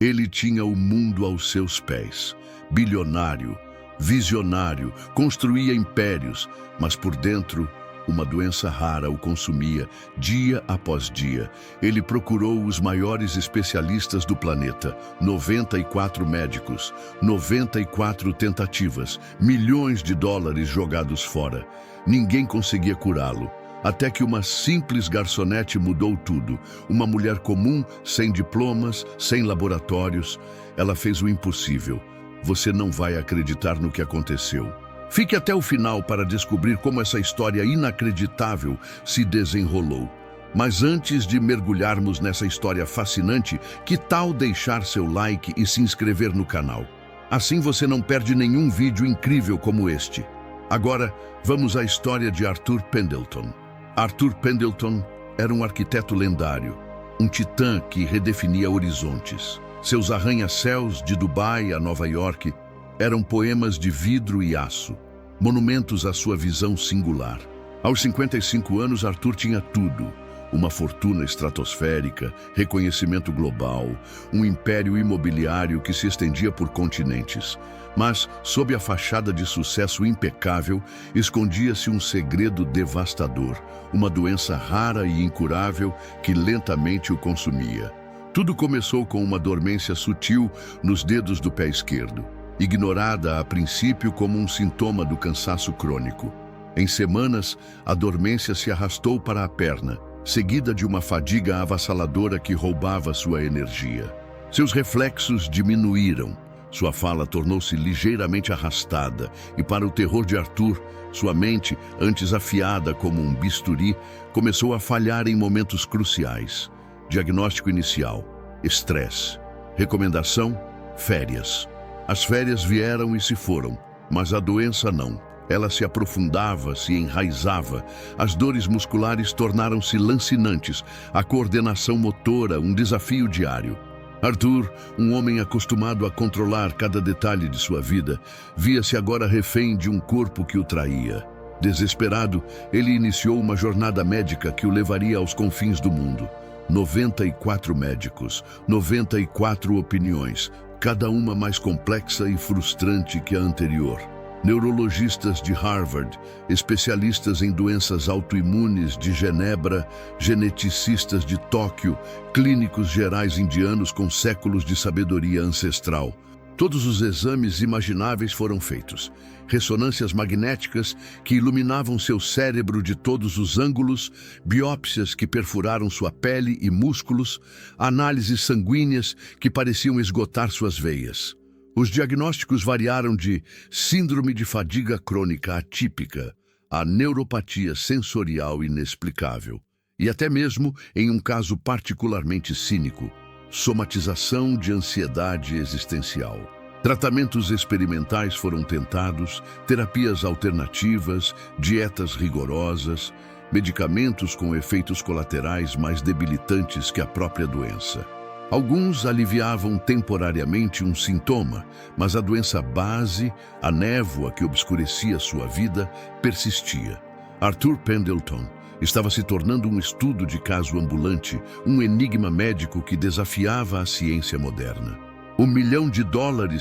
Ele tinha o mundo aos seus pés. Bilionário, visionário, construía impérios, mas por dentro, uma doença rara o consumia dia após dia. Ele procurou os maiores especialistas do planeta, 94 médicos, 94 tentativas, milhões de dólares jogados fora. Ninguém conseguia curá-lo. Até que uma simples garçonete mudou tudo. Uma mulher comum, sem diplomas, sem laboratórios. Ela fez o impossível. Você não vai acreditar no que aconteceu. Fique até o final para descobrir como essa história inacreditável se desenrolou. Mas antes de mergulharmos nessa história fascinante, que tal deixar seu like e se inscrever no canal? Assim você não perde nenhum vídeo incrível como este. Agora, vamos à história de Arthur Pendleton. Arthur Pendleton era um arquiteto lendário, um titã que redefinia horizontes. Seus arranha-céus de Dubai a Nova York eram poemas de vidro e aço, monumentos à sua visão singular. Aos 55 anos, Arthur tinha tudo: uma fortuna estratosférica, reconhecimento global, um império imobiliário que se estendia por continentes. Mas, sob a fachada de sucesso impecável, escondia-se um segredo devastador, uma doença rara e incurável que lentamente o consumia. Tudo começou com uma dormência sutil nos dedos do pé esquerdo, ignorada a princípio como um sintoma do cansaço crônico. Em semanas, a dormência se arrastou para a perna, seguida de uma fadiga avassaladora que roubava sua energia. Seus reflexos diminuíram, sua fala tornou-se ligeiramente arrastada e, para o terror de Arthur, sua mente, antes afiada como um bisturi, começou a falhar em momentos cruciais. Diagnóstico inicial: estresse. Recomendação: férias. As férias vieram e se foram, mas a doença não. Ela se aprofundava, se enraizava. As dores musculares tornaram-se lancinantes, a coordenação motora um desafio diário. Arthur, um homem acostumado a controlar cada detalhe de sua vida, via-se agora refém de um corpo que o traía. Desesperado, ele iniciou uma jornada médica que o levaria aos confins do mundo. 94 médicos, 94 opiniões, cada uma mais complexa e frustrante que a anterior. Neurologistas de Harvard, especialistas em doenças autoimunes de Genebra, geneticistas de Tóquio, clínicos gerais indianos com séculos de sabedoria ancestral. Todos os exames imagináveis foram feitos. Ressonâncias magnéticas que iluminavam seu cérebro de todos os ângulos, biópsias que perfuraram sua pele e músculos, análises sanguíneas que pareciam esgotar suas veias. Os diagnósticos variaram de síndrome de fadiga crônica atípica a neuropatia sensorial inexplicável, e até mesmo, em um caso particularmente cínico, somatização de ansiedade existencial. Tratamentos experimentais foram tentados, terapias alternativas, dietas rigorosas, medicamentos com efeitos colaterais mais debilitantes que a própria doença. Alguns aliviavam temporariamente um sintoma, mas a doença base, a névoa que obscurecia sua vida, persistia. Arthur Pendleton estava se tornando um estudo de caso ambulante, um enigma médico que desafiava a ciência moderna. $1 milhão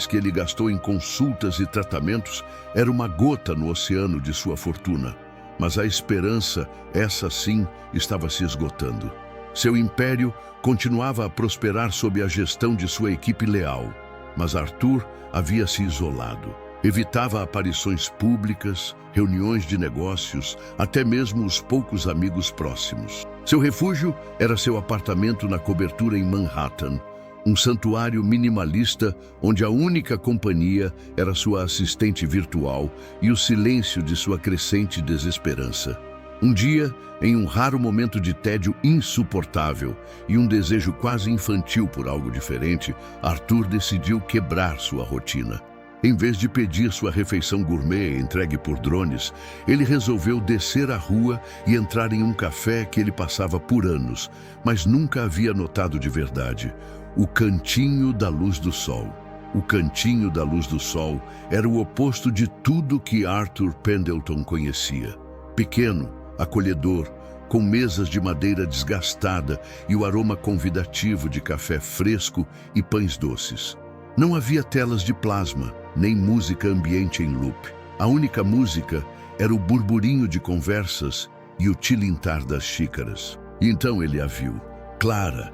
que ele gastou em consultas e tratamentos era uma gota no oceano de sua fortuna, mas a esperança, essa sim, estava se esgotando. Seu império continuava a prosperar sob a gestão de sua equipe leal, mas Arthur havia se isolado. Evitava aparições públicas, reuniões de negócios, até mesmo os poucos amigos próximos. Seu refúgio era seu apartamento na cobertura em Manhattan, um santuário minimalista onde a única companhia era sua assistente virtual e o silêncio de sua crescente desesperança. Um dia, em um raro momento de tédio insuportável e um desejo quase infantil por algo diferente, Arthur decidiu quebrar sua rotina. Em vez de pedir sua refeição gourmet entregue por drones, ele resolveu descer a rua e entrar em um café que ele passava por anos, mas nunca havia notado de verdade: o Cantinho da Luz do Sol. O Cantinho da Luz do Sol era o oposto de tudo que Arthur Pendleton conhecia. Pequeno, acolhedor, com mesas de madeira desgastada e o aroma convidativo de café fresco e pães doces. Não havia telas de plasma, nem música ambiente em loop. A única música era o burburinho de conversas e o tilintar das xícaras. E então ele a viu. Clara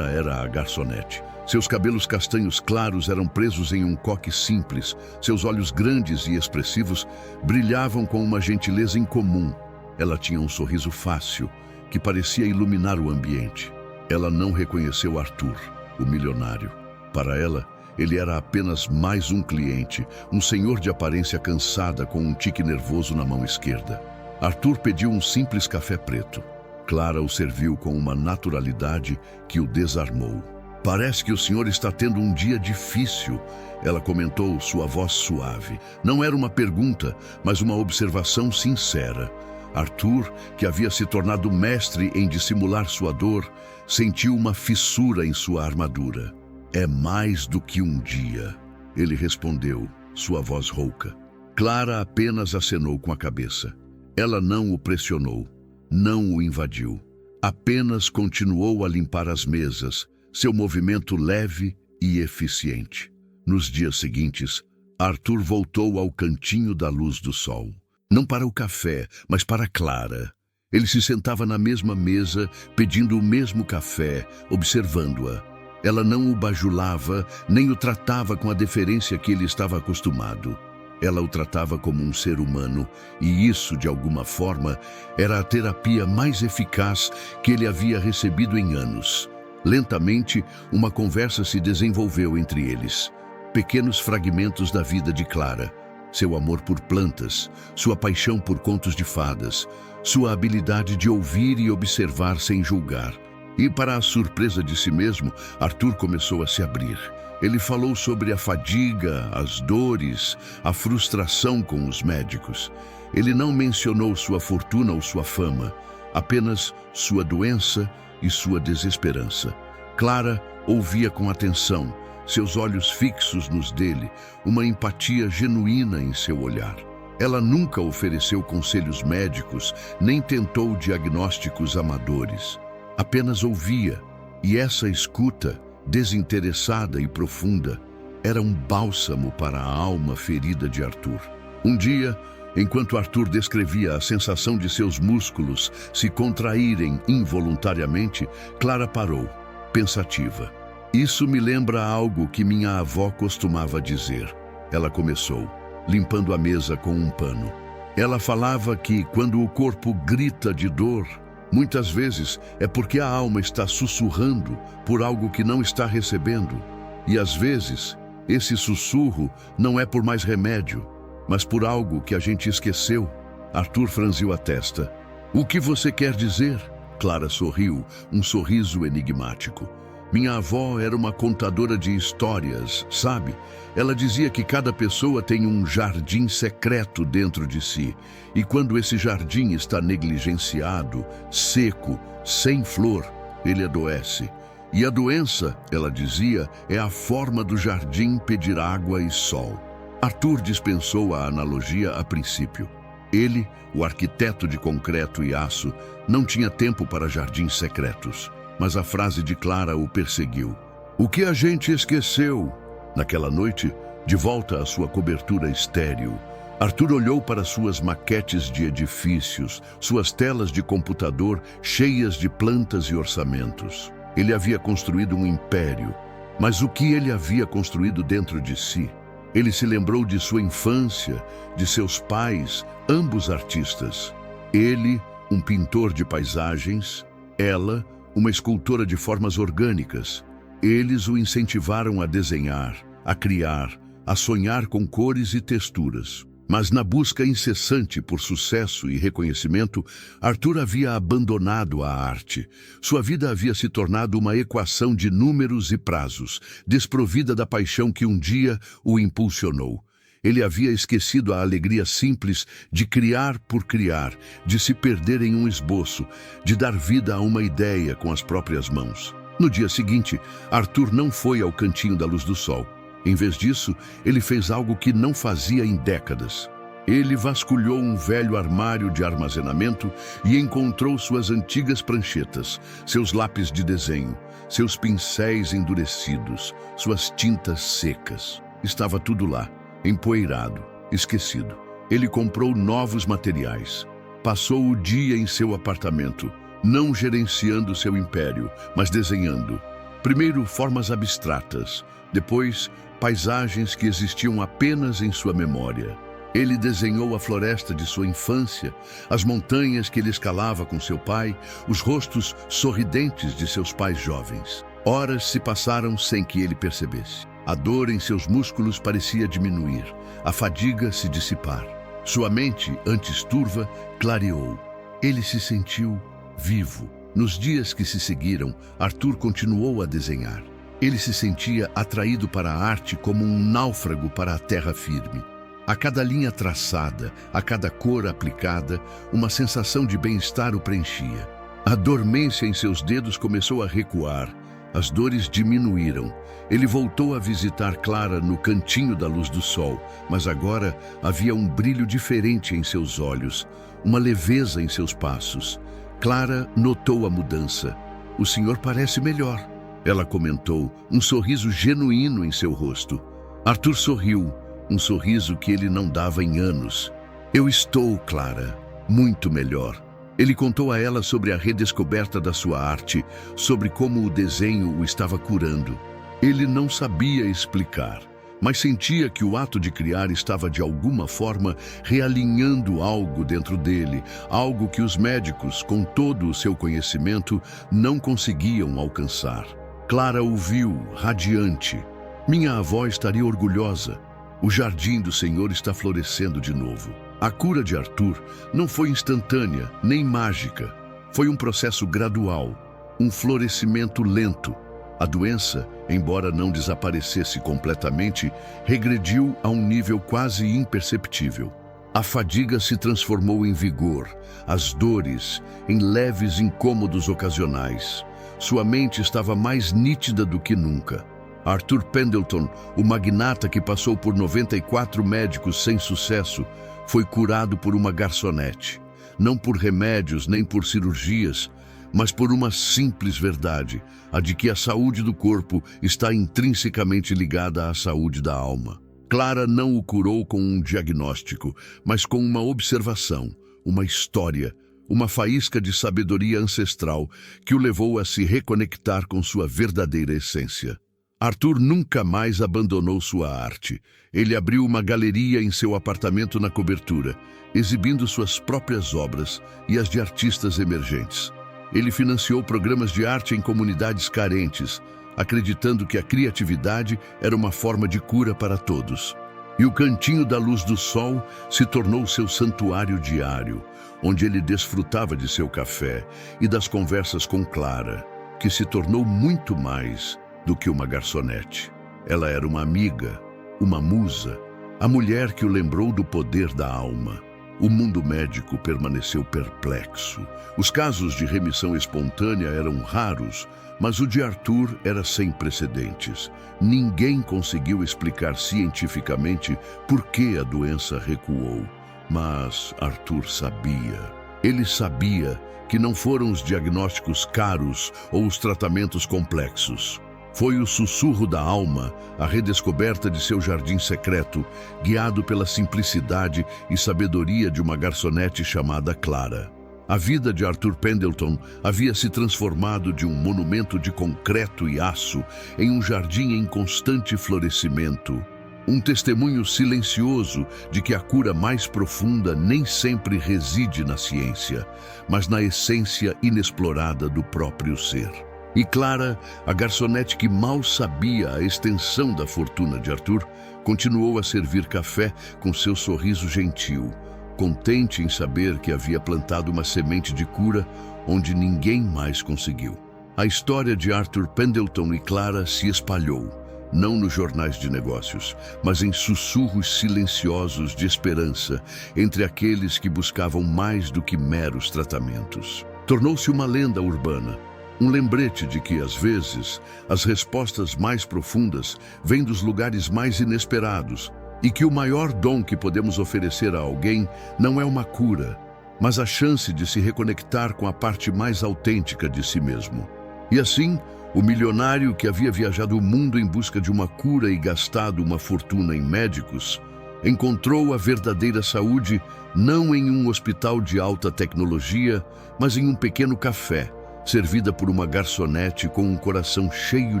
era a garçonete. Seus cabelos castanhos claros eram presos em um coque simples. Seus olhos grandes e expressivos brilhavam com uma gentileza incomum. Ela tinha um sorriso fácil, que parecia iluminar o ambiente. Ela não reconheceu Arthur, o milionário. Para ela, ele era apenas mais um cliente, um senhor de aparência cansada com um tique nervoso na mão esquerda. Arthur pediu um simples café preto. Clara o serviu com uma naturalidade que o desarmou. "Parece que o senhor está tendo um dia difícil", ela comentou, sua voz suave. Não era uma pergunta, mas uma observação sincera. Arthur, que havia se tornado mestre em dissimular sua dor, sentiu uma fissura em sua armadura. "É mais do que um dia", ele respondeu, sua voz rouca. Clara apenas acenou com a cabeça. Ela não o pressionou, não o invadiu. Apenas continuou a limpar as mesas, seu movimento leve e eficiente. Nos dias seguintes, Arthur voltou ao cantinho da luz do sol. Não para o café, mas para Clara. Ele se sentava na mesma mesa, pedindo o mesmo café, observando-a. Ela não o bajulava, nem o tratava com a deferência que ele estava acostumado. Ela o tratava como um ser humano, e isso, de alguma forma, era a terapia mais eficaz que ele havia recebido em anos. Lentamente, uma conversa se desenvolveu entre eles. Pequenos fragmentos da vida de Clara. Seu amor por plantas, sua paixão por contos de fadas, sua habilidade de ouvir e observar sem julgar. E, para a surpresa de si mesmo, Arthur começou a se abrir. Ele falou sobre a fadiga, as dores, a frustração com os médicos. Ele não mencionou sua fortuna ou sua fama, apenas sua doença e sua desesperança. Clara ouvia com atenção, seus olhos fixos nos dele, uma empatia genuína em seu olhar. Ela nunca ofereceu conselhos médicos, nem tentou diagnósticos amadores. Apenas ouvia, e essa escuta, desinteressada e profunda, era um bálsamo para a alma ferida de Arthur. Um dia, enquanto Arthur descrevia a sensação de seus músculos se contraírem involuntariamente, Clara parou, pensativa. "Isso me lembra algo que minha avó costumava dizer", ela começou, limpando a mesa com um pano. Ela falava que quando o corpo grita de dor, muitas vezes é porque a alma está sussurrando por algo que não está recebendo. E às vezes, esse sussurro não é por mais remédio, mas por algo que a gente esqueceu. Arthur franziu a testa. "O que você quer dizer?" Clara sorriu, um sorriso enigmático. "Minha avó era uma contadora de histórias, sabe? Ela dizia que cada pessoa tem um jardim secreto dentro de si, e quando esse jardim está negligenciado, seco, sem flor, ele adoece. E a doença, ela dizia, é a forma do jardim pedir água e sol." Arthur dispensou a analogia a princípio. Ele, o arquiteto de concreto e aço, não tinha tempo para jardins secretos. Mas a frase de Clara o perseguiu. "O que a gente esqueceu?" Naquela noite, de volta à sua cobertura estéril, Arthur olhou para suas maquetes de edifícios, suas telas de computador cheias de plantas e orçamentos. Ele havia construído um império, mas o que ele havia construído dentro de si? Ele se lembrou de sua infância, de seus pais, ambos artistas. Ele, um pintor de paisagens, ela, uma escultora de formas orgânicas. Eles o incentivaram a desenhar, a criar, a sonhar com cores e texturas. Mas na busca incessante por sucesso e reconhecimento, Arthur havia abandonado a arte. Sua vida havia se tornado uma equação de números e prazos, desprovida da paixão que um dia o impulsionou. Ele havia esquecido a alegria simples de criar por criar, de se perder em um esboço, de dar vida a uma ideia com as próprias mãos. No dia seguinte, Arthur não foi ao cantinho da luz do sol. Em vez disso, ele fez algo que não fazia em décadas. Ele vasculhou um velho armário de armazenamento e encontrou suas antigas pranchetas, seus lápis de desenho, seus pincéis endurecidos, suas tintas secas. Estava tudo lá, empoeirado, esquecido. Ele comprou novos materiais. Passou o dia em seu apartamento, não gerenciando seu império, mas desenhando. Primeiro formas abstratas, depois paisagens que existiam apenas em sua memória. Ele desenhou a floresta de sua infância, as montanhas que ele escalava com seu pai, os rostos sorridentes de seus pais jovens. Horas se passaram sem que ele percebesse. A dor em seus músculos parecia diminuir, a fadiga se dissipar. Sua mente, antes turva, clareou. Ele se sentiu vivo. Nos dias que se seguiram, Arthur continuou a desenhar. Ele se sentia atraído para a arte como um náufrago para a terra firme. A cada linha traçada, a cada cor aplicada, uma sensação de bem-estar o preenchia. A dormência em seus dedos começou a recuar. As dores diminuíram. Ele voltou a visitar Clara no cantinho da luz do sol, mas agora havia um brilho diferente em seus olhos, uma leveza em seus passos. Clara notou a mudança. "O senhor parece melhor", ela comentou, um sorriso genuíno em seu rosto. Arthur sorriu, um sorriso que ele não dava em anos. "Eu estou, Clara, muito melhor." Ele contou a ela sobre a redescoberta da sua arte, sobre como o desenho o estava curando. Ele não sabia explicar, mas sentia que o ato de criar estava de alguma forma realinhando algo dentro dele, algo que os médicos, com todo o seu conhecimento, não conseguiam alcançar. Clara o viu, radiante. "Minha avó estaria orgulhosa. O jardim do Senhor está florescendo de novo." A cura de Arthur não foi instantânea, nem mágica. Foi um processo gradual, um florescimento lento. A doença, embora não desaparecesse completamente, regrediu a um nível quase imperceptível. A fadiga se transformou em vigor, as dores em leves incômodos ocasionais. Sua mente estava mais nítida do que nunca. Arthur Pendleton, o magnata que passou por 94 médicos sem sucesso, foi curado por uma garçonete. Não por remédios nem por cirurgias, mas por uma simples verdade, a de que a saúde do corpo está intrinsecamente ligada à saúde da alma. Clara não o curou com um diagnóstico, mas com uma observação, uma história, uma faísca de sabedoria ancestral que o levou a se reconectar com sua verdadeira essência. Arthur nunca mais abandonou sua arte. Ele abriu uma galeria em seu apartamento na cobertura, exibindo suas próprias obras e as de artistas emergentes. Ele financiou programas de arte em comunidades carentes, acreditando que a criatividade era uma forma de cura para todos. E o cantinho da luz do sol se tornou seu santuário diário, onde ele desfrutava de seu café e das conversas com Clara, que se tornou muito mais do que uma garçonete. Ela era uma amiga, uma musa, a mulher que o lembrou do poder da alma. O mundo médico permaneceu perplexo. Os casos de remissão espontânea eram raros, mas o de Arthur era sem precedentes. Ninguém conseguiu explicar cientificamente por que a doença recuou. Mas Arthur sabia. Ele sabia que não foram os diagnósticos caros ou os tratamentos complexos. Foi o sussurro da alma, a redescoberta de seu jardim secreto, guiado pela simplicidade e sabedoria de uma garçonete chamada Clara. A vida de Arthur Pendleton havia se transformado de um monumento de concreto e aço em um jardim em constante florescimento. Um testemunho silencioso de que a cura mais profunda nem sempre reside na ciência, mas na essência inexplorada do próprio ser. E Clara, a garçonete que mal sabia a extensão da fortuna de Arthur, continuou a servir café com seu sorriso gentil, contente em saber que havia plantado uma semente de cura onde ninguém mais conseguiu. A história de Arthur Pendleton e Clara se espalhou, não nos jornais de negócios, mas em sussurros silenciosos de esperança entre aqueles que buscavam mais do que meros tratamentos. Tornou-se uma lenda urbana, um lembrete de que, às vezes, as respostas mais profundas vêm dos lugares mais inesperados, e que o maior dom que podemos oferecer a alguém não é uma cura, mas a chance de se reconectar com a parte mais autêntica de si mesmo. E assim, o milionário que havia viajado o mundo em busca de uma cura e gastado uma fortuna em médicos, encontrou a verdadeira saúde não em um hospital de alta tecnologia, mas em um pequeno café, servida por uma garçonete com um coração cheio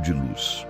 de luz.